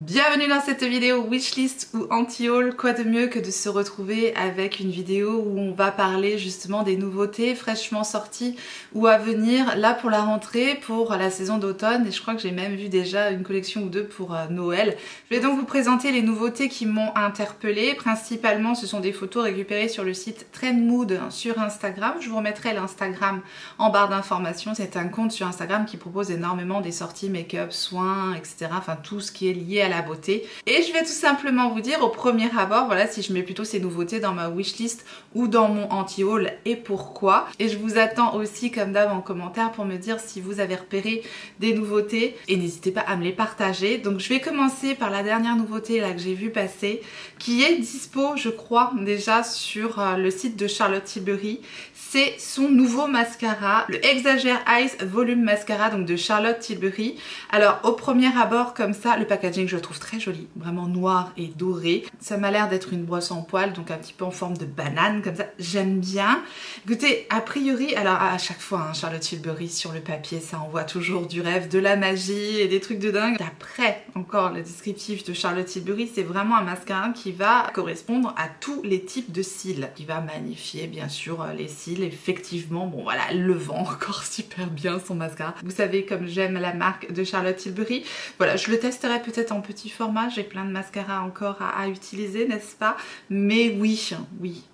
Bienvenue dans cette vidéo wishlist ou anti-haul. Quoi de mieux que de se retrouver avec une vidéo où on va parler justement des nouveautés fraîchement sorties ou à venir là pour la rentrée, pour la saison d'automne, et je crois que j'ai même vu déjà une collection ou deux pour Noël. Je vais donc vous présenter les nouveautés qui m'ont interpellée. Principalement ce sont des photos récupérées sur le site Trendmood sur Instagram. Je vous remettrai l'Instagram en barre d'informations. C'est un compte sur Instagram qui propose énormément des sorties make-up, soins, etc. Enfin tout ce qui est lié à la beauté. Et je vais tout simplement vous dire au premier abord, voilà, si je mets plutôt ces nouveautés dans ma wishlist ou dans mon anti-haul et pourquoi. Et je vous attends aussi comme d'hab en commentaire pour me dire si vous avez repéré des nouveautés et n'hésitez pas à me les partager. Donc je vais commencer par la dernière nouveauté là que j'ai vu passer, qui est dispo je crois déjà sur le site de Charlotte Tilbury. C'est son nouveau mascara, le Exagger Eyes Volume Mascara, donc de Charlotte Tilbury. Alors au premier abord comme ça, le packaging je le trouve très joli, vraiment noir et doré. Ça m'a l'air d'être une brosse en poil, donc un petit peu en forme de banane comme ça, j'aime bien. Écoutez, a priori, alors à chaque fois hein, Charlotte Tilbury sur le papier, ça envoie toujours du rêve, de la magie et des trucs de dingue. D'après encore le descriptif de Charlotte Tilbury, c'est vraiment un mascara qui va correspondre à tous les types de cils, qui va magnifier bien sûr les cils. Effectivement, bon voilà, elle le vend encore super bien son mascara. Vous savez comme j'aime la marque de Charlotte Tilbury. Voilà, je le testerai peut-être en petit format, j'ai plein de mascaras encore à utiliser, n'est-ce pas? Mais oui,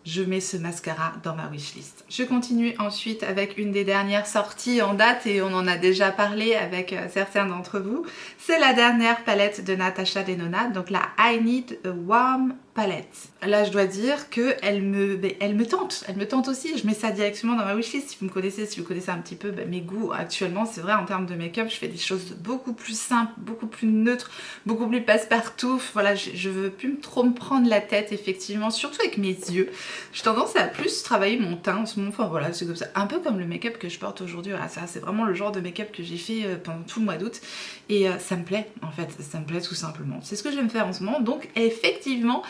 je mets ce mascara dans ma wishlist. Je continue ensuite avec une des dernières sorties en date et on en a déjà parlé avec certains d'entre vous. C'est la dernière palette de Natasha Denona, donc la I Need a Warm palette. Là je dois dire que elle me tente aussi. Je mets ça directement dans ma wishlist. Si vous me connaissez, si vous connaissez un petit peu mes goûts actuellement, c'est vrai en termes de make-up, je fais des choses beaucoup plus simples, beaucoup plus neutres, beaucoup plus passe-partout. Voilà, je veux plus trop me prendre la tête effectivement, surtout avec mes yeux. J'ai tendance à plus travailler mon teint en ce moment. Enfin voilà, c'est comme ça, un peu comme le make-up que je porte aujourd'hui. Voilà, ça c'est vraiment le genre de make-up que j'ai fait pendant tout le mois d'août et ça me plaît en fait, ça me plaît tout simplement. C'est ce que je vais me faire en ce moment. Donc effectivement,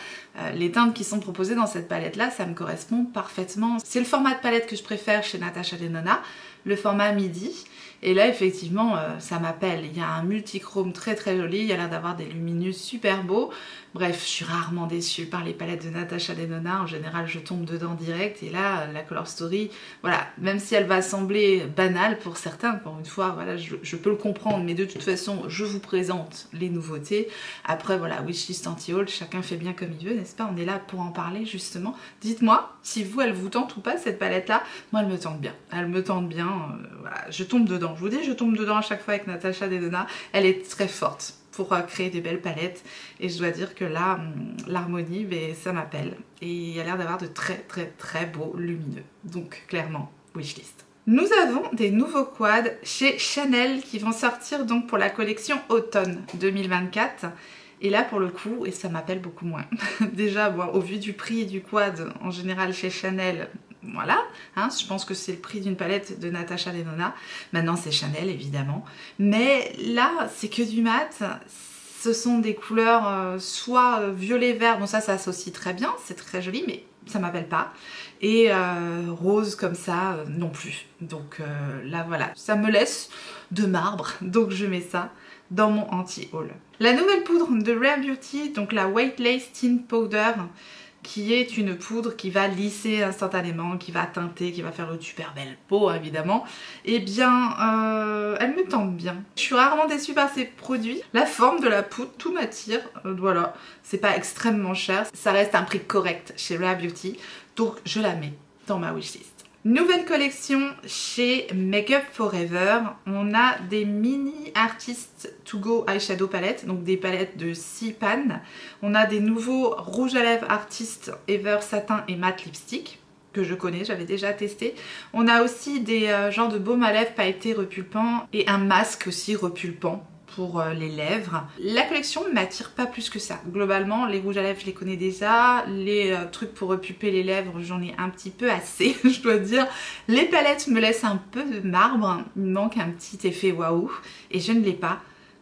les teintes qui sont proposées dans cette palette là, ça me correspond parfaitement. C'est le format de palette que je préfère chez Natasha Denona, le format midi. Et là effectivement ça m'appelle, il y a un multichrome très joli, il y a l'air d'avoir des lumineux super beaux. Bref, je suis rarement déçue par les palettes de Natasha Denona, en général je tombe dedans direct et là la Color Story, voilà, même si elle va sembler banale pour certains, encore une fois, voilà, je peux le comprendre, mais de toute façon je vous présente les nouveautés. Après voilà, wishlist anti-haul, chacun fait bien comme il veut, n'est-ce pas? On est là pour en parler justement. Dites-moi si vous, elle vous tente ou pas cette palette là. Moi elle me tente bien, voilà, je tombe dedans. Je vous dis, je tombe dedans à chaque fois avec Natasha Denona. Elle est très forte pour créer des belles palettes. Et je dois dire que là, l'harmonie, ça m'appelle. Et il y a l'air d'avoir de très beaux lumineux. Donc clairement, wishlist. Nous avons des nouveaux quads chez Chanel qui vont sortir donc pour la collection automne 2024. Et là pour le coup, et ça m'appelle beaucoup moins. Déjà, bon, au vu du prix du quad en général chez Chanel, voilà, hein, je pense que c'est le prix d'une palette de Natasha Denona. Maintenant c'est Chanel évidemment. Mais là c'est que du mat. Ce sont des couleurs soit violet vert, bon ça s'associe très bien, c'est très joli, mais ça m'appelle pas. Et rose comme ça non plus. Donc là voilà, ça me laisse de marbre, donc je mets ça dans mon anti-haul. La nouvelle poudre de Rare Beauty, donc la White Lace Tint Powder, qui est une poudre qui va lisser instantanément, qui va teinter, qui va faire une super belle peau évidemment, et bien elle me tente bien. Je suis rarement déçue par ces produits. La forme de la poudre, tout m'attire, voilà, c'est pas extrêmement cher, ça reste un prix correct chez Rare Beauty, donc je la mets dans ma wishlist. Nouvelle collection chez Makeup Forever, on a des mini Artist To Go Eyeshadow palettes, donc des palettes de 6 pannes. On a des nouveaux rouges à lèvres Artist Ever Satin et Matte Lipstick, que je connais, j'avais déjà testé. On a aussi des genres de baume à lèvres pailletés repulpants et un masque aussi repulpant pour les lèvres. La collection ne m'attire pas plus que ça. Globalement, les rouges à lèvres, je les connais déjà. Les trucs pour repulper les lèvres, j'en ai un petit peu assez, je dois dire. Les palettes me laissent un peu de marbre. Il me manque un petit effet waouh. Et je ne l'ai pas.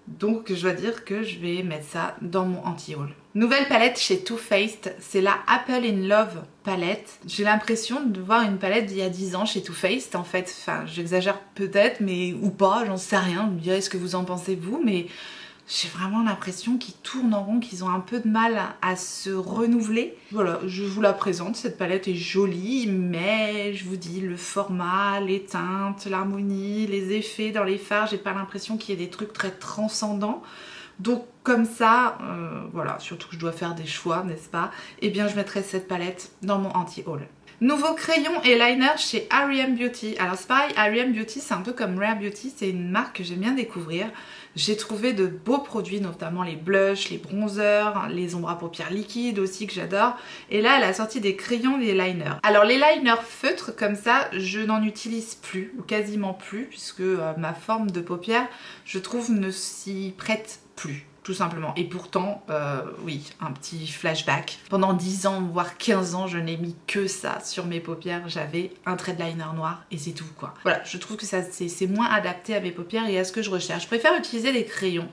Donc je dois dire que je vais mettre ça dans mon anti-haul. Nouvelle palette chez Too Faced, c'est la Apple in Love palette. J'ai l'impression de voir une palette d'il y a 10 ans chez Too Faced en fait. Enfin j'exagère peut-être mais ou pas, j'en sais rien. Vous me direz ce que vous en pensez vous, mais j'ai vraiment l'impression qu'ils tournent en rond, qu'ils ont un peu de mal à se renouveler. Voilà, je vous la présente, cette palette est jolie, mais je vous dis, le format, les teintes, l'harmonie, les effets dans les fards, j'ai pas l'impression qu'il y ait des trucs très transcendants. Donc comme ça, voilà, surtout que je dois faire des choix, n'est-ce pas? Eh bien je mettrai cette palette dans mon anti-haul. Nouveau crayon et liner chez R.E.M. Beauty. Alors c'est pareil, R.E.M. Beauty c'est un peu comme Rare Beauty, c'est une marque que j'aime bien découvrir. J'ai trouvé de beaux produits, notamment les blushs, les bronzers, les ombres à paupières liquides aussi que j'adore. Et là elle a sorti des crayons et des liners. Alors les liners feutres comme ça, je n'en utilise plus, ou quasiment plus, puisque ma forme de paupière, je trouve, ne s'y prête plus. Tout simplement. Et pourtant, oui, un petit flashback. Pendant 10 ans, voire 15 ans, je n'ai mis que ça sur mes paupières. J'avais un trait de liner noir et c'est tout, quoi. Voilà, je trouve que c'est moins adapté à mes paupières et à ce que je recherche. Je préfère utiliser des crayons.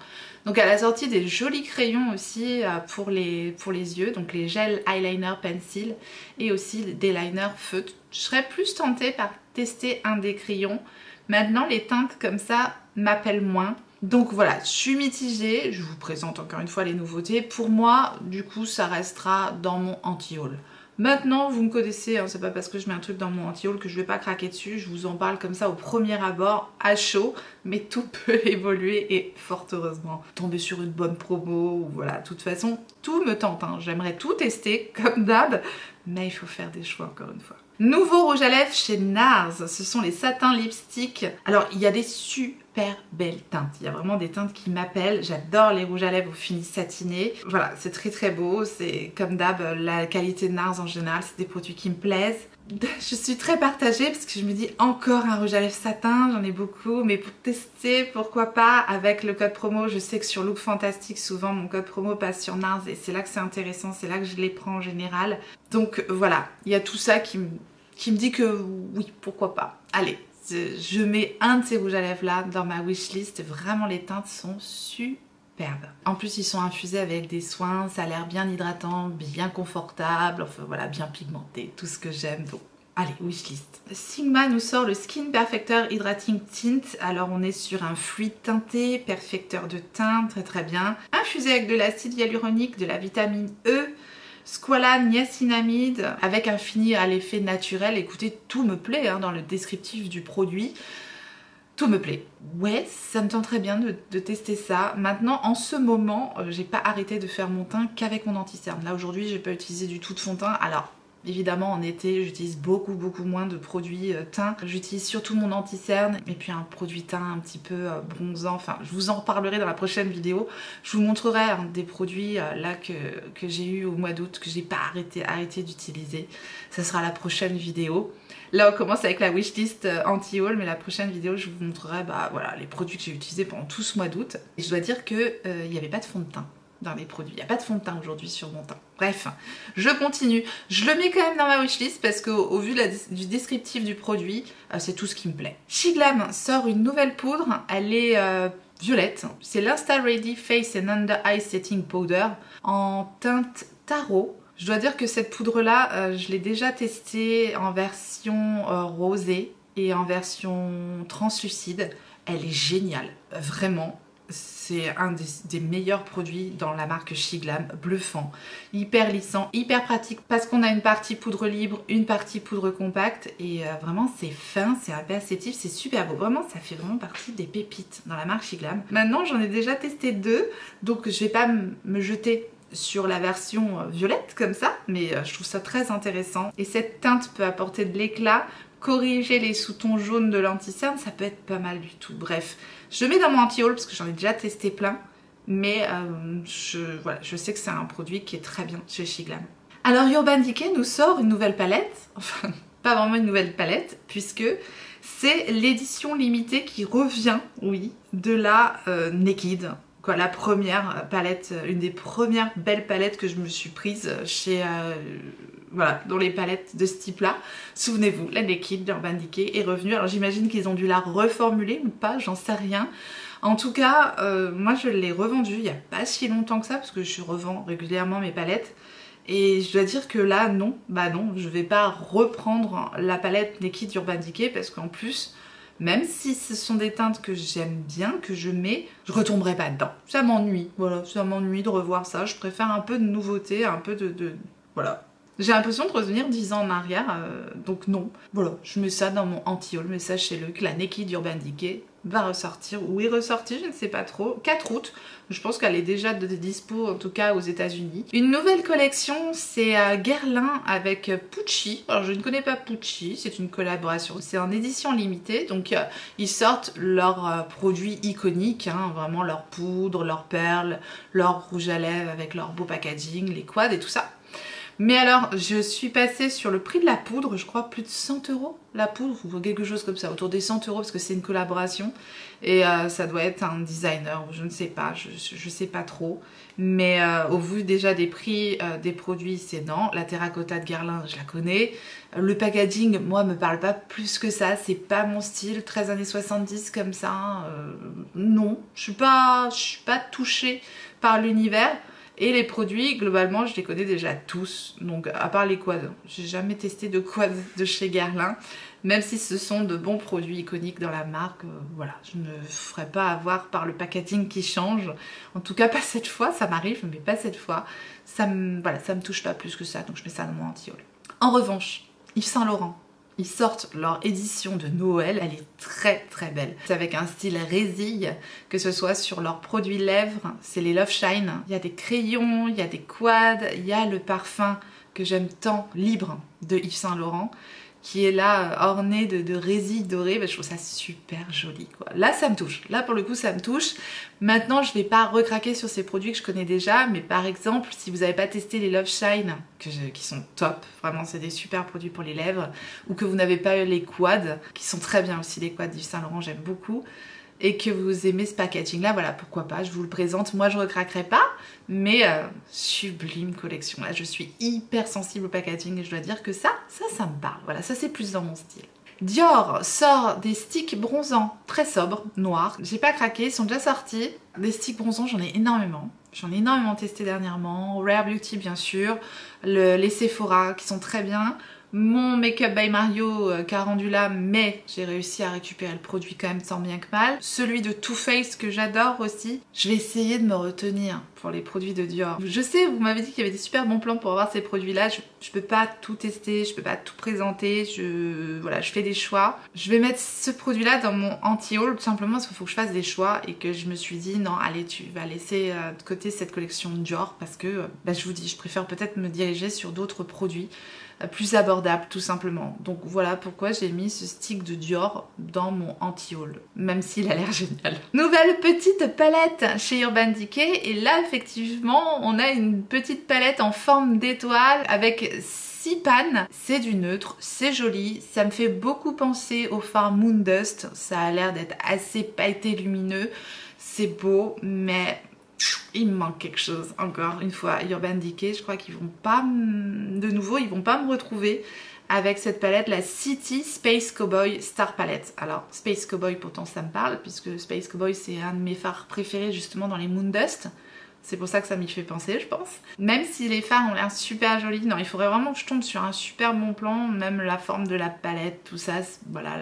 Donc elle a sorti des jolis crayons aussi pour les yeux, donc les gel eyeliner pencil et aussi des liners feutres. Je serais plus tentée par tester un des crayons. Maintenant, les teintes comme ça m'appellent moins. Donc voilà, je suis mitigée, je vous présente encore une fois les nouveautés. Pour moi, du coup, ça restera dans mon anti-haul. Maintenant, vous me connaissez, hein, c'est pas parce que je mets un truc dans mon anti-haul que je vais pas craquer dessus. Je vous en parle comme ça au premier abord, à chaud, mais tout peut évoluer et fort heureusement. Tomber sur une bonne promo, ou voilà, de toute façon, tout me tente. Hein. J'aimerais tout tester, comme d'hab, mais il faut faire des choix encore une fois. Nouveau rouge à lèvres chez NARS, ce sont les satins lipstick. Alors il y a des super belles teintes, il y a vraiment des teintes qui m'appellent. J'adore les rouges à lèvres au fini satiné. Voilà, c'est très beau, c'est comme d'hab la qualité de NARS en général, c'est des produits qui me plaisent. Je suis très partagée parce que je me dis encore un rouge à lèvres satin, j'en ai beaucoup, mais pour tester, pourquoi pas avec le code promo. Je sais que sur Look Fantastic, souvent mon code promo passe sur NARS et c'est là que c'est intéressant, c'est là que je les prends en général. Donc voilà, il y a tout ça qui me dit que oui, pourquoi pas. Allez, je mets un de ces rouges à lèvres là dans ma wishlist, vraiment les teintes sont superbes. En plus ils sont infusés avec des soins, ça a l'air bien hydratant, bien confortable, enfin voilà, bien pigmenté, tout ce que j'aime. Donc allez, wishlist. Sigma nous sort le Skin Perfector Hydrating Tint. Alors on est sur un fluide teinté, perfecteur de teint, très bien. Infusé avec de l'acide hyaluronique, de la vitamine E, squalane, niacinamide, avec un fini à l'effet naturel. Écoutez, tout me plaît hein, dans le descriptif du produit. Tout me plaît. Ouais, ça me tenterait bien de tester ça. Maintenant, en ce moment, j'ai pas arrêté de faire mon teint qu'avec mon anti-cerne. Là, aujourd'hui, j'ai pas utilisé du tout de fond de teint. Alors, évidemment, en été, j'utilise beaucoup moins de produits teint. J'utilise surtout mon anti-cerne et puis un produit teint un petit peu bronzant. Enfin, je vous en reparlerai dans la prochaine vidéo. Je vous montrerai hein, des produits là que j'ai eu au mois d'août, que j'ai pas arrêté d'utiliser. Ça sera la prochaine vidéo. Là, on commence avec la wishlist anti-haul, mais la prochaine vidéo, je vous montrerai voilà, les produits que j'ai utilisés pendant tout ce mois d'août. Et je dois dire qu'il n'y avait pas de fond de teint dans les produits. Il n'y a pas de fond de teint aujourd'hui sur mon teint. Bref, je continue. Je le mets quand même dans ma wishlist parce qu'au vu du descriptif du produit, c'est tout ce qui me plaît. SheGlam sort une nouvelle poudre. Elle est violette. C'est l'Insta Ready Face and Under Eye Setting Powder en teinte tarot. Je dois dire que cette poudre-là, je l'ai déjà testée en version rosée et en version translucide. Elle est géniale, vraiment. C'est un des meilleurs produits dans la marque SheGlam, bluffant, hyper lissant, hyper pratique parce qu'on a une partie poudre libre, une partie poudre compacte et vraiment c'est fin, c'est imperceptible, c'est super beau. Vraiment, ça fait vraiment partie des pépites dans la marque SheGlam. Maintenant, j'en ai déjà testé 2, donc je vais pas me jeter sur la version violette comme ça, mais je trouve ça très intéressant. Et cette teinte peut apporter de l'éclat, corriger les sous-tons jaunes de l'anti-cerne, ça peut être pas mal du tout. Bref, je le mets dans mon anti-haul parce que j'en ai déjà testé plein, mais voilà, je sais que c'est un produit qui est très bien chez SheGlam. Alors Urban Decay nous sort une nouvelle palette, enfin pas vraiment une nouvelle palette, puisque c'est l'édition limitée qui revient, oui, de la Naked. Quoi, la première palette, une des premières belles palettes que je me suis prise chez, voilà, dans les palettes de ce type là. Souvenez-vous, la Naked d'Urban Decay est revenue. Alors j'imagine qu'ils ont dû la reformuler ou pas, j'en sais rien. En tout cas, moi je l'ai revendue il n'y a pas si longtemps que ça, parce que je revends régulièrement mes palettes. Et je dois dire que là, non, bah non, je vais pas reprendre la palette Naked d'Urban Decay, parce qu'en plus, Même si ce sont des teintes que j'aime bien, que je mets, je retomberai pas dedans. Ça m'ennuie, voilà, ça m'ennuie de revoir ça. Je préfère un peu de nouveauté, un peu de... Voilà. J'ai l'impression de revenir 10 ans en arrière, donc non. Voilà, je mets ça dans mon anti-haul, mais sachez-le que la Naked Urban Decay va ressortir, ou est ressortie, je ne sais pas trop, 4 août. Je pense qu'elle est déjà de dispo, en tout cas aux États-Unis. Une nouvelle collection, c'est Guerlain avec Pucci. Alors je ne connais pas Pucci, c'est une collaboration. C'est en édition limitée, donc ils sortent leurs produits iconiques, hein, vraiment leurs poudres, leurs perles, leurs rouges à lèvres avec leur beau packaging, les quads et tout ça. Mais alors, je suis passée sur le prix de la poudre, je crois plus de 100 € la poudre, ou quelque chose comme ça, autour des 100 € parce que c'est une collaboration. Et ça doit être un designer, je ne sais pas, je sais pas trop. Mais au vu déjà des prix des produits, c'est non. La terracotta de Guerlain, je la connais. Le packaging, moi, me parle pas plus que ça, c'est pas mon style, 13 années 70 comme ça. Non, je suis pas touchée par l'univers. Et les produits, globalement, je les connais déjà tous. Donc, à part les quads. J'ai jamais testé de quads de chez Guerlain. Même si ce sont de bons produits iconiques dans la marque. Voilà, je ne me ferai pas avoir par le packaging qui change. En tout cas, pas cette fois. Ça m'arrive, mais pas cette fois. Voilà, ça me touche pas plus que ça. Donc, je mets ça dans mon anti-haul. En revanche, Yves Saint Laurent. Ils sortent leur édition de Noël, elle est très très belle. C'est avec un style résille, que ce soit sur leurs produits lèvres, c'est les Love Shine. Il y a des crayons, il y a des quads, il y a le parfum que j'aime tant, Libre, de Yves Saint Laurent, qui est là orné de résille dorée. Je trouve ça super joli, quoi. Là ça me touche, là pour le coup ça me touche. Maintenant je vais pas recraquer sur ces produits que je connais déjà, mais par exemple si vous n'avez pas testé les Love Shine qui sont top, vraiment c'est des super produits pour les lèvres, ou que vous n'avez pas eu les quads qui sont très bien aussi, les quads d'Yves Saint Laurent j'aime beaucoup, et que vous aimez ce packaging là, voilà, pourquoi pas, je vous le présente. Moi je recraquerai pas, mais sublime collection. Là je suis hyper sensible au packaging et je dois dire que ça me parle. Voilà, ça c'est plus dans mon style. Dior sort des sticks bronzants très sobres, noirs. J'ai pas craqué, ils sont déjà sortis. Des sticks bronzants, j'en ai énormément. J'en ai énormément testé dernièrement. Rare Beauty bien sûr, les Sephora qui sont très bien. Mon Make-up by Mario qui a rendu là, mais j'ai réussi à récupérer le produit quand même tant bien que mal. Celui de Too Faced que j'adore aussi. Je vais essayer de me retenir pour les produits de Dior. Je sais, vous m'avez dit qu'il y avait des super bons plans pour avoir ces produits-là. Je peux pas tout tester, je peux pas tout présenter. Voilà, je fais des choix. Je vais mettre ce produit-là dans mon anti-haul tout simplement parce qu'il faut que je fasse des choix et que je me suis dit non, allez, tu vas laisser de côté cette collection Dior parce que, je vous dis, je préfère peut-être me diriger sur d'autres produits plus abordable tout simplement. Donc voilà pourquoi j'ai mis ce stick de Dior dans mon anti-haul, même s'il a l'air génial. Nouvelle petite palette chez Urban Decay, et là effectivement on a une petite palette en forme d'étoile avec 6 pannes. C'est du neutre, c'est joli, ça me fait beaucoup penser au fard Moondust, ça a l'air d'être assez pailleté lumineux, c'est beau, mais il me manque quelque chose, encore une fois. Urban Decay, je crois qu'ils vont pas, de nouveau, ils vont pas me retrouver avec cette palette, la City Space Cowboy Star Palette. Alors, Space Cowboy, pourtant ça me parle, puisque Space Cowboy c'est un de mes fards préférés justement dans les Moondust. C'est pour ça que ça m'y fait penser, je pense. Même si les fards ont l'air super jolis, non, il faudrait vraiment que je tombe sur un super bon plan, même la forme de la palette, tout ça, voilà,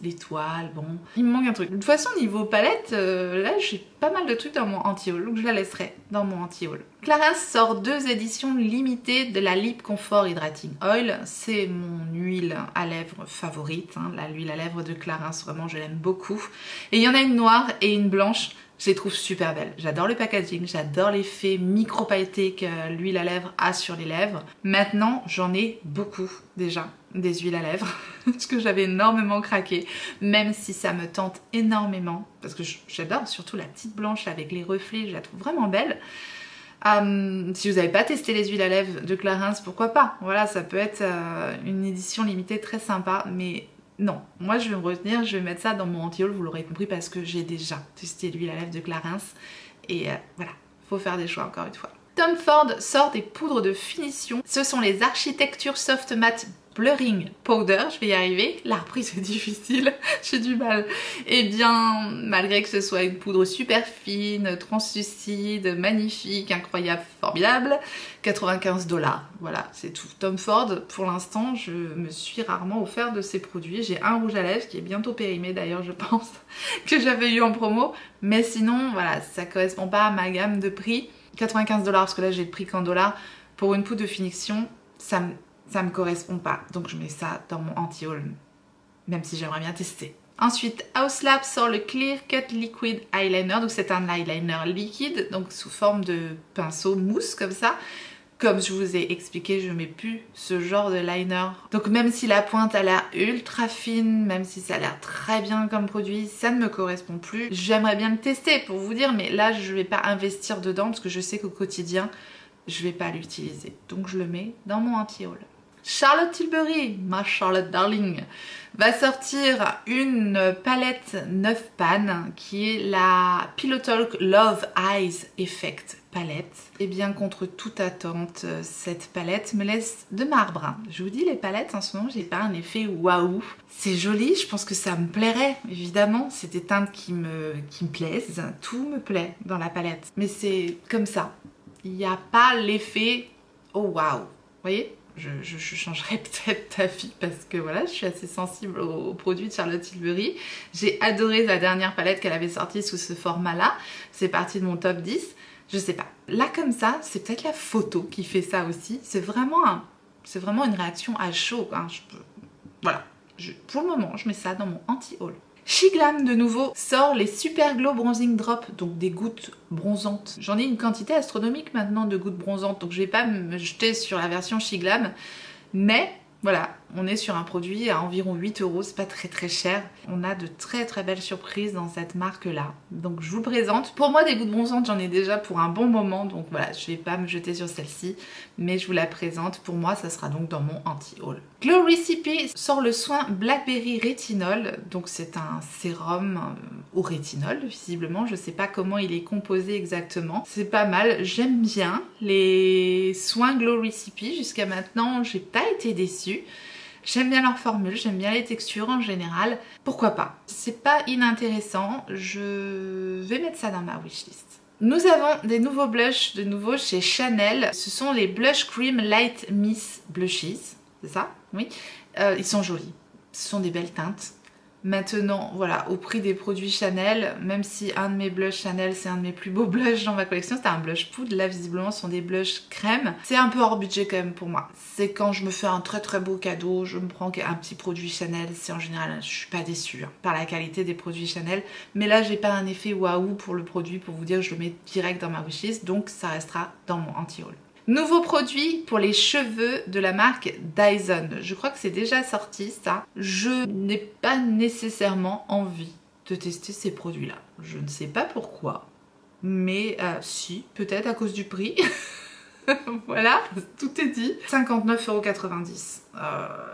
l'étoile, bon. Il me manque un truc. De toute façon, niveau palette, là, j'ai pas mal de trucs dans mon anti-haul, donc je la laisserai dans mon anti-haul. Clarins sort 2 éditions limitées de la Lip Comfort Hydrating Oil. C'est mon huile à lèvres favorite, hein, l'huile à lèvres de Clarins, vraiment, je l'aime beaucoup. Et il y en a une noire et une blanche. Je les trouve super belles. J'adore le packaging, j'adore l'effet micro-pailleté que l'huile à lèvres a sur les lèvres. Maintenant, j'en ai beaucoup déjà, des huiles à lèvres, parce que j'avais énormément craqué, même si ça me tente énormément, parce que j'adore surtout la petite blanche avec les reflets, je la trouve vraiment belle. Si vous n'avez pas testé les huiles à lèvres de Clarins, pourquoi pas? Voilà, ça peut être une édition limitée très sympa, mais non, moi je vais me retenir, je vais mettre ça dans mon anti-haul, vous l'aurez compris, parce que j'ai déjà testé l'huile à lèvres de Clarins et voilà, faut faire des choix encore une fois. Tom Ford sort des poudres de finition. Ce sont les Architecture Soft Matte Blurring Powder, je vais y arriver, la reprise est difficile, j'ai du mal. Et bien, malgré que ce soit une poudre super fine, translucide, magnifique, incroyable, formidable, 95 $. Voilà, c'est tout. Tom Ford, pour l'instant, je me suis rarement offert de ces produits. J'ai un rouge à lèvres qui est bientôt périmé d'ailleurs, je pense, que j'avais eu en promo. Mais sinon, voilà, ça correspond pas à ma gamme de prix. 95 $, parce que là j'ai le prix qu'en dollars, pour une poudre de finition, ça me correspond pas. Donc je mets ça dans mon anti-haul, même si j'aimerais bien tester. Ensuite, Haus Lab sort le Clear Cut Liquid Eyeliner. Donc c'est un eyeliner liquide, donc sous forme de pinceau mousse comme ça. Comme je vous ai expliqué, je mets plus ce genre de liner. Donc même si la pointe a l'air ultra fine, même si ça a l'air très bien comme produit, ça ne me correspond plus. J'aimerais bien le tester pour vous dire, mais là je vais pas investir dedans parce que je sais qu'au quotidien, je vais pas l'utiliser. Donc je le mets dans mon anti-haul. Charlotte Tilbury, ma Charlotte Darling, va sortir une palette 9 pannes qui est la Pillow Talk Love Eyes Effect palette. Et bien contre toute attente, cette palette me laisse de marbre. Je vous dis, les palettes en ce moment, j'ai pas un effet waouh. C'est joli, je pense que ça me plairait, évidemment. C'est des teintes qui me plaisent, tout me plaît dans la palette. Mais c'est comme ça. Il n'y a pas l'effet oh waouh. Vous voyez ? Je changerai peut-être d'avis parce que voilà, je suis assez sensible aux produits de Charlotte Tilbury. J'ai adoré la dernière palette qu'elle avait sortie sous ce format-là. C'est parti de mon top 10. Je sais pas. Là comme ça, c'est peut-être la photo qui fait ça aussi. C'est vraiment une réaction à chaud. Hein. Voilà. Pour le moment, je mets ça dans mon anti-haul. SheGlam de nouveau sort les Super Glow Bronzing Drop, donc des gouttes bronzantes. J'en ai une quantité astronomique maintenant de gouttes bronzantes, donc je vais pas me jeter sur la version SheGlam, mais voilà, on est sur un produit à environ 8 €, c'est pas très cher. On a de très belles surprises dans cette marque-là. Donc je vous le présente. Pour moi, des gouttes bronzantes, j'en ai déjà pour un bon moment, donc voilà, je vais pas me jeter sur celle-ci, mais je vous la présente. Pour moi, ça sera donc dans mon anti-haul. Glow Recipe sort le soin Blackberry Rétinol, donc c'est un sérum au rétinol, visiblement. Je sais pas comment il est composé exactement. C'est pas mal, j'aime bien les soins Glow Recipe. Jusqu'à maintenant, j'ai pas été déçue. J'aime bien leur formule, j'aime bien les textures en général. Pourquoi pas? C'est pas inintéressant, je vais mettre ça dans ma wishlist. Nous avons des nouveaux blushs de nouveau chez Chanel. Ce sont les Blush Cream Light Miss Blushes, c'est ça? Oui. Ils sont jolis, ce sont des belles teintes. Maintenant, voilà, au prix des produits Chanel, même si un de mes blushs Chanel, c'est un de mes plus beaux blushs dans ma collection, c'était un blush poudre, là visiblement ce sont des blushs crème. C'est un peu hors budget quand même pour moi. C'est quand je me fais un très beau cadeau, je me prends un petit produit Chanel, c'est en général, je suis pas déçue par la qualité des produits Chanel. Mais là, j'ai pas un effet waouh pour le produit, pour vous dire, je le mets direct dans ma wishlist, donc ça restera dans mon anti-haul. Nouveau produit pour les cheveux de la marque Dyson. Je crois que c'est déjà sorti ça. Je n'ai pas nécessairement envie de tester ces produits-là. Je ne sais pas pourquoi, mais si, peut-être à cause du prix. Voilà, tout est dit. 59,90 €.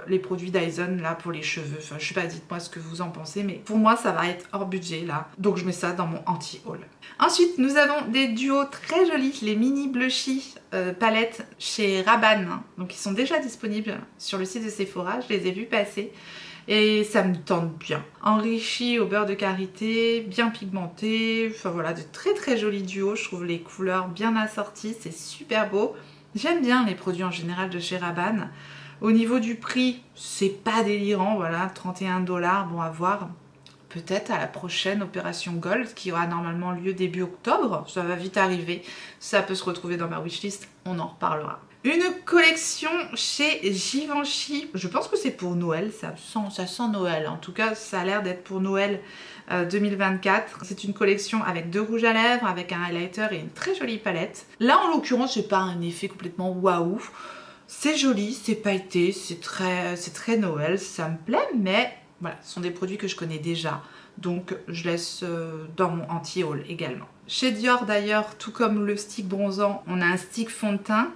Les produits Dyson là pour les cheveux. Enfin, je sais pas, dites-moi ce que vous en pensez, mais pour moi ça va être hors budget là. Donc je mets ça dans mon anti-haul. Ensuite, nous avons des duos très jolis, les mini blushy palettes chez Rabanne. Donc ils sont déjà disponibles sur le site de Sephora, je les ai vus passer. Et ça me tente bien. Enrichi au beurre de karité, bien pigmenté. Enfin voilà, de très jolis duos. Je trouve les couleurs bien assorties, c'est super beau. J'aime bien les produits en général de chez Rabanne. Au niveau du prix, c'est pas délirant, voilà, 31 $, bon à voir. Peut-être à la prochaine opération Gold qui aura normalement lieu début octobre. Ça va vite arriver. Ça peut se retrouver dans ma wishlist, on en reparlera. Une collection chez Givenchy, je pense que c'est pour Noël, ça sent Noël, en tout cas ça a l'air d'être pour Noël 2024. C'est une collection avec 2 rouges à lèvres, avec un highlighter et une très jolie palette. Là en l'occurrence c'est pas un effet complètement waouh, c'est joli, c'est pailleté, c'est très Noël, ça me plaît, mais voilà, ce sont des produits que je connais déjà, donc je laisse dans mon anti-haul également. Chez Dior d'ailleurs, tout comme le stick bronzant, on a un stick fond de teint,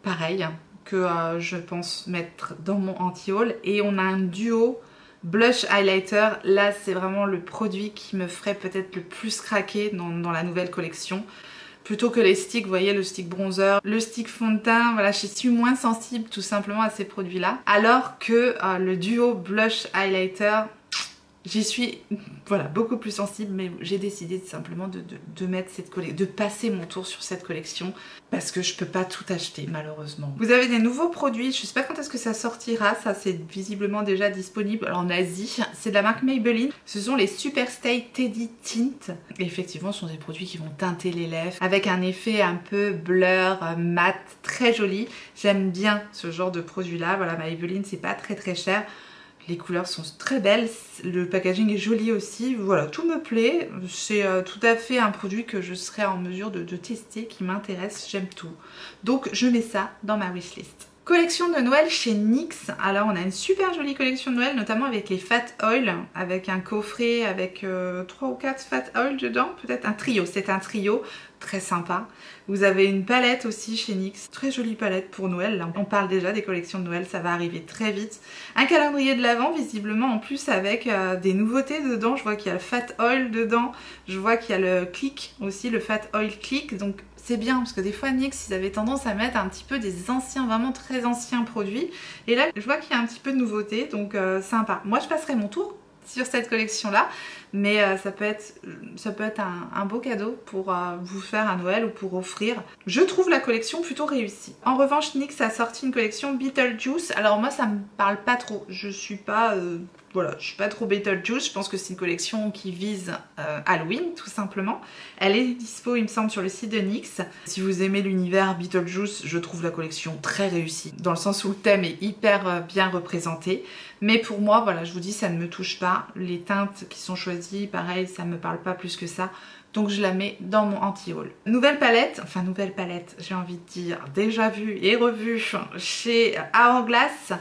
pareil, que je pense mettre dans mon anti-haul. Et on a un duo blush highlighter. Là, c'est vraiment le produit qui me ferait peut-être le plus craquer dans la nouvelle collection. plutôt que les sticks, vous voyez, le stick bronzer, le stick fond de teint, voilà, je suis moins sensible tout simplement à ces produits-là. Alors que le duo blush highlighter, j'y suis voilà, beaucoup plus sensible, mais j'ai décidé simplement de mettre cette collection, de passer mon tour sur cette collection parce que je peux pas tout acheter malheureusement. Vous avez des nouveaux produits, je sais pas quand est-ce que ça sortira, ça c'est visiblement déjà disponible en Asie. C'est de la marque Maybelline, ce sont les Super Stay Teddy Tint. Et effectivement, ce sont des produits qui vont teinter les lèvres avec un effet un peu blur, mat, très joli. J'aime bien ce genre de produit là, voilà, Maybelline c'est pas très cher. Les couleurs sont très belles, le packaging est joli aussi, voilà, tout me plaît. C'est tout à fait un produit que je serais en mesure de tester, qui m'intéresse, j'aime tout. Donc je mets ça dans ma wishlist. Collection de Noël chez NYX. Alors on a une super jolie collection de Noël, notamment avec les Fat Oil, avec un coffret avec 3 ou 4 Fat Oil dedans, peut-être un trio, c'est un trio très sympa. Vous avez une palette aussi chez NYX, très jolie palette pour Noël, là. On parle déjà des collections de Noël, ça va arriver très vite. Un calendrier de l'Avent visiblement en plus avec des nouveautés dedans, je vois qu'il y a le Fat Oil dedans, je vois qu'il y a le Click aussi, le Fat Oil Click, donc c'est bien parce que des fois NYX ils avaient tendance à mettre un petit peu des anciens, vraiment très anciens produits, et là je vois qu'il y a un petit peu de nouveauté, donc sympa. Moi je passerai mon tour sur cette collection là, mais ça peut être un beau cadeau pour vous faire à Noël ou pour offrir. Je trouve la collection plutôt réussie. En revanche, NYX a sorti une collection Beetlejuice. Alors moi ça me parle pas trop, je suis pas voilà, je suis pas trop Beetlejuice, je pense que c'est une collection qui vise Halloween tout simplement. Elle est dispo il me semble sur le site de NYX. Si vous aimez l'univers Beetlejuice, je trouve la collection très réussie, dans le sens où le thème est hyper bien représenté. Mais pour moi, voilà, je vous dis, ça ne me touche pas. Les teintes qui sont choisies, pareil, ça me parle pas plus que ça. Donc je la mets dans mon anti-haul. Nouvelle palette, j'ai envie de dire, déjà vue et revue chez Hourglass.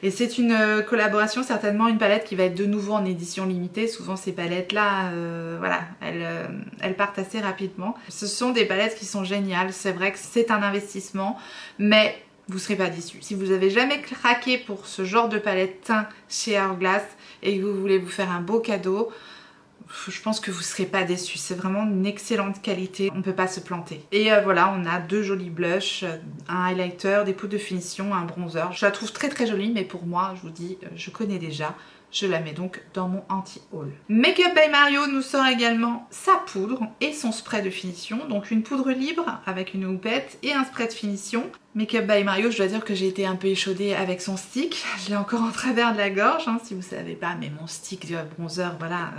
Et c'est une collaboration, certainement une palette qui va être de nouveau en édition limitée. Souvent ces palettes-là, voilà, elles partent assez rapidement. Ce sont des palettes qui sont géniales. C'est vrai que c'est un investissement, mais vous ne serez pas déçus. Si vous n'avez jamais craqué pour ce genre de palette teint chez Hourglass et que vous voulez vous faire un beau cadeau, je pense que vous ne serez pas déçus. C'est vraiment une excellente qualité, on ne peut pas se planter. Et voilà, on a deux jolis blushs, un highlighter, des poudres de finition, un bronzer. Je la trouve très jolie, mais pour moi, je vous dis, je connais déjà. Je la mets donc dans mon anti-haul. Makeup by Mario nous sort également sa poudre et son spray de finition. Donc une poudre libre avec une houppette et un spray de finition. Makeup by Mario, je dois dire que j'ai été un peu échaudée avec son stick. Je l'ai encore en travers de la gorge, hein, si vous savez pas, mais mon stick de bronzer, voilà,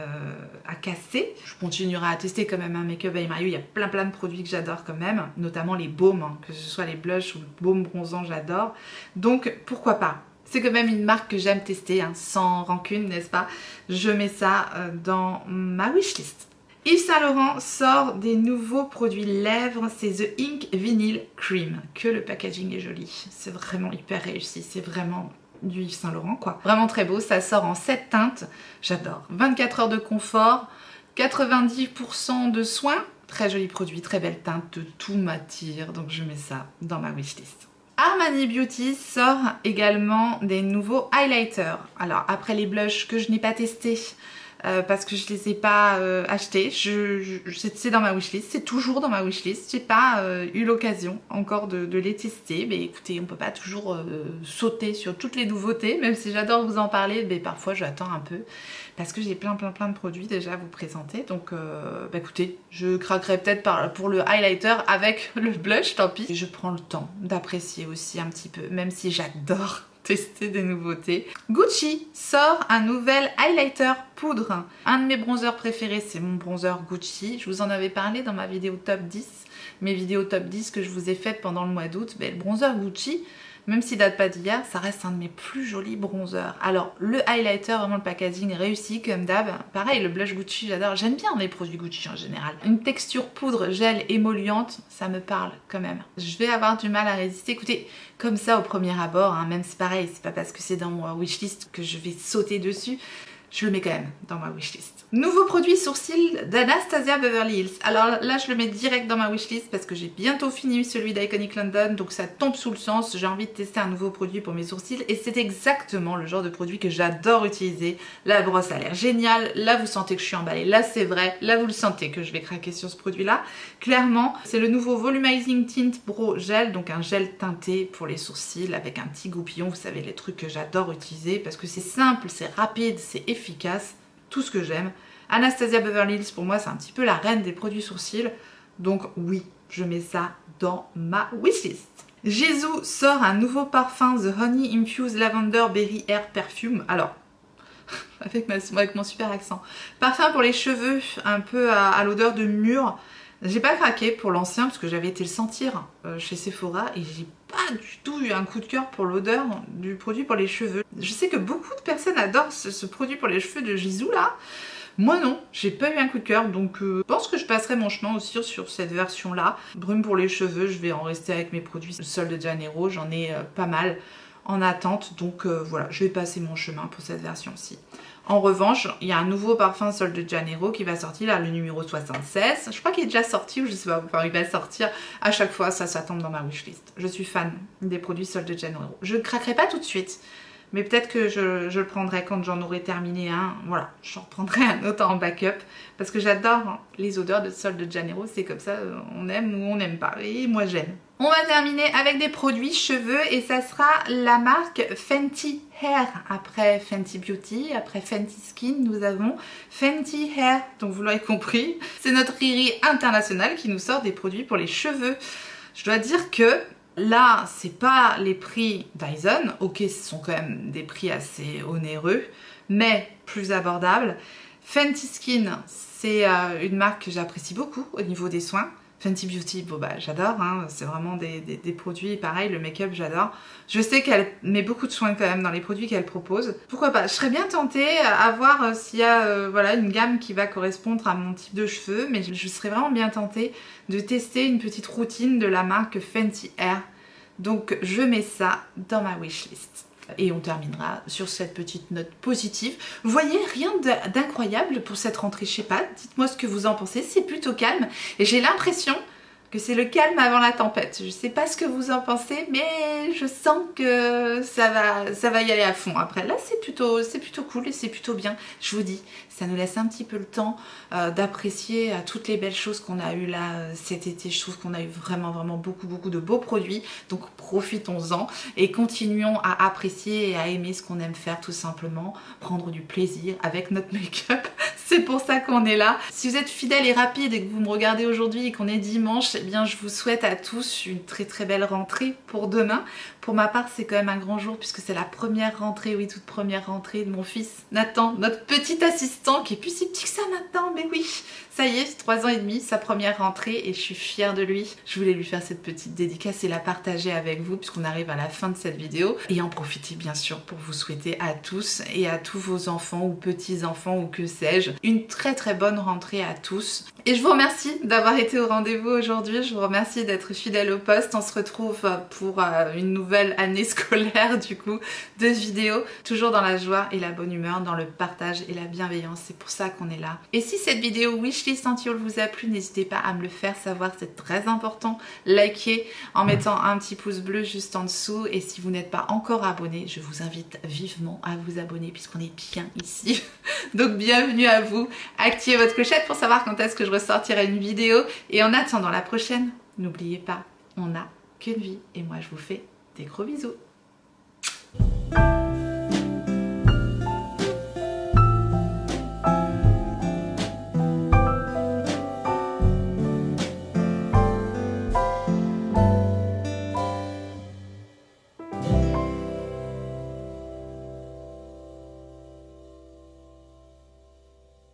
a cassé. Je continuerai à tester quand même un Makeup by Mario. Il y a plein de produits que j'adore quand même, notamment les baumes, hein, que ce soit les blushs ou le baume bronzant, j'adore. Donc pourquoi pas. C'est quand même une marque que j'aime tester, hein, sans rancune, n'est-ce pas? Je mets ça dans ma wishlist. Yves Saint Laurent sort des nouveaux produits lèvres, c'est The Ink Vinyl Cream. Que le packaging est joli, c'est vraiment hyper réussi, c'est vraiment du Yves Saint Laurent quoi. Vraiment très beau, ça sort en 7 teintes, j'adore. 24 heures de confort, 90% de soins, très joli produit, très belle teinte, tout m'attire, donc je mets ça dans ma wishlist. Armani Beauty sort également des nouveaux highlighters. Alors après les blushs que je n'ai pas testés parce que je les ai pas achetés, c'est dans ma wishlist, c'est toujours dans ma wishlist. J'ai pas eu l'occasion encore de les tester, mais écoutez, on peut pas toujours sauter sur toutes les nouveautés, même si j'adore vous en parler, mais parfois j'attends un peu parce que j'ai plein de produits déjà à vous présenter. Donc bah écoutez, je craquerai peut-être pour le highlighter avec le blush, tant pis. Et je prends le temps d'apprécier aussi un petit peu, même si j'adore tester des nouveautés. Gucci sort un nouvel highlighter poudre. Un de mes bronzers préférés, c'est mon bronzer Gucci. Je vous en avais parlé dans ma vidéo top 10, mes vidéos top 10 que je vous ai faites pendant le mois d'août. Le bronzer Gucci, même s'il date pas d'hier, ça reste un de mes plus jolis bronzers. Alors le highlighter, vraiment le packaging est réussi comme d'hab. Pareil, le blush Gucci, j'adore. J'aime bien les produits Gucci en général. Une texture poudre, gel, émolliente, ça me parle quand même. Je vais avoir du mal à résister. Écoutez, comme ça au premier abord, hein, même c'est pareil, c'est pas parce que c'est dans mon wishlist que je vais sauter dessus. je le mets quand même dans ma wishlist. Nouveau produit sourcils d'Anastasia Beverly Hills. Alors là, je le mets direct dans ma wishlist parce que j'ai bientôt fini celui d'Iconic London, donc ça tombe sous le sens. J'ai envie de tester un nouveau produit pour mes sourcils et c'est exactement le genre de produit que j'adore utiliser. La brosse a l'air géniale, là vous sentez que je suis emballée, là c'est vrai, là vous le sentez que je vais craquer sur ce produit-là. Clairement, c'est le nouveau Volumizing Tint Brow Gel, donc un gel teinté pour les sourcils avec un petit goupillon. Vous savez, les trucs que j'adore utiliser parce que c'est simple, c'est rapide, c'est efficace, tout ce que j'aime. Anastasia Beverly Hills, pour moi, c'est un petit peu la reine des produits sourcils. Donc oui, je mets ça dans ma wishlist. Gisou sort un nouveau parfum, The Honey Infused Lavender Berry Air Perfume. Alors, avec mon super accent. Parfum pour les cheveux, un peu à l'odeur de mûre. J'ai pas craqué pour l'ancien parce que j'avais été le sentir chez Sephora et j'ai pas du tout eu un coup de cœur pour l'odeur du produit pour les cheveux. Je sais que beaucoup de personnes adorent ce produit pour les cheveux de Gisou là. Moi non, j'ai pas eu un coup de cœur, donc je pense que je passerai mon chemin aussi sur cette version là. Brume pour les cheveux, je vais en rester avec mes produits Sol de Janeiro, j'en ai pas mal en attente, donc voilà, je vais passer mon chemin pour cette version-ci. En revanche, il y a un nouveau parfum Sol de Janeiro qui va sortir, là, le numéro 76. Je crois qu'il est déjà sorti ou je sais pas, enfin il va sortir à chaque fois, ça tombe dans ma wishlist. Je suis fan des produits Sol de Janeiro. Je ne craquerai pas tout de suite, mais peut-être que je le prendrai quand j'en aurai terminé un. Voilà, j'en reprendrai un autre en backup parce que j'adore les odeurs de Sol de Janeiro. C'est comme ça, on aime ou on n'aime pas. Et moi j'aime. On va terminer avec des produits cheveux et ça sera la marque Fenty Hair. Après Fenty Beauty, après Fenty Skin, nous avons Fenty Hair. Donc vous l'aurez compris, c'est notre Riri international qui nous sort des produits pour les cheveux. Je dois dire que là, c'est pas les prix Dyson. Ok, ce sont quand même des prix assez onéreux, mais plus abordables. Fenty Skin, c'est une marque que j'apprécie beaucoup au niveau des soins. Fenty Beauty, bon bah j'adore, hein, c'est vraiment des produits, pareil, le make-up j'adore. Je sais qu'elle met beaucoup de soins quand même dans les produits qu'elle propose. Pourquoi pas, je serais bien tentée à voir s'il y a voilà, une gamme qui va correspondre à mon type de cheveux, mais je serais vraiment bien tentée de tester une petite routine de la marque Fenty Hair. Donc je mets ça dans ma wishlist. Et on terminera sur cette petite note positive. Vous voyez, rien d'incroyable pour cette rentrée, je sais pas, dites-moi ce que vous en pensez, c'est plutôt calme. Et j'ai l'impression que c'est le calme avant la tempête. Je sais pas ce que vous en pensez, mais je sens que ça va y aller à fond. Après, là, c'est plutôt cool et c'est plutôt bien. Je vous dis, ça nous laisse un petit peu le temps d'apprécier toutes les belles choses qu'on a eues là cet été. Je trouve qu'on a eu vraiment beaucoup de beaux produits. Donc profitons-en et continuons à apprécier et à aimer ce qu'on aime faire tout simplement. Prendre du plaisir avec notre make-up. C'est pour ça qu'on est là. Si vous êtes fidèle et rapide et que vous me regardez aujourd'hui et qu'on est dimanche, eh bien je vous souhaite à tous une très belle rentrée pour demain. Pour ma part, c'est quand même un grand jour puisque c'est la première rentrée, oui, toute première rentrée de mon fils Nathan, notre petit assistant qui est plus si petit que ça maintenant, mais oui, ça y est, 3 ans et demi, sa première rentrée et je suis fière de lui. Je voulais lui faire cette petite dédicace et la partager avec vous puisqu'on arrive à la fin de cette vidéo et en profiter bien sûr pour vous souhaiter à tous et à tous vos enfants ou petits-enfants ou que sais-je, une très bonne rentrée à tous. Et je vous remercie d'avoir été au rendez-vous aujourd'hui, je vous remercie d'être fidèle au poste. On se retrouve pour une nouvelle année scolaire du coup de vidéos, toujours dans la joie et la bonne humeur, dans le partage et la bienveillance, c'est pour ça qu'on est là. Et si cette vidéo wishlist anti-haul vous a plu, n'hésitez pas à me le faire savoir, c'est très important. Likez en mettant un petit pouce bleu juste en dessous et si vous n'êtes pas encore abonné, je vous invite vivement à vous abonner puisqu'on est bien ici. Donc bienvenue à vous, activez votre clochette pour savoir quand est-ce que je ressortirai une vidéo et en attendant la prochaine, n'oubliez pas, on n'a qu'une vie et moi je vous fais des gros bisous.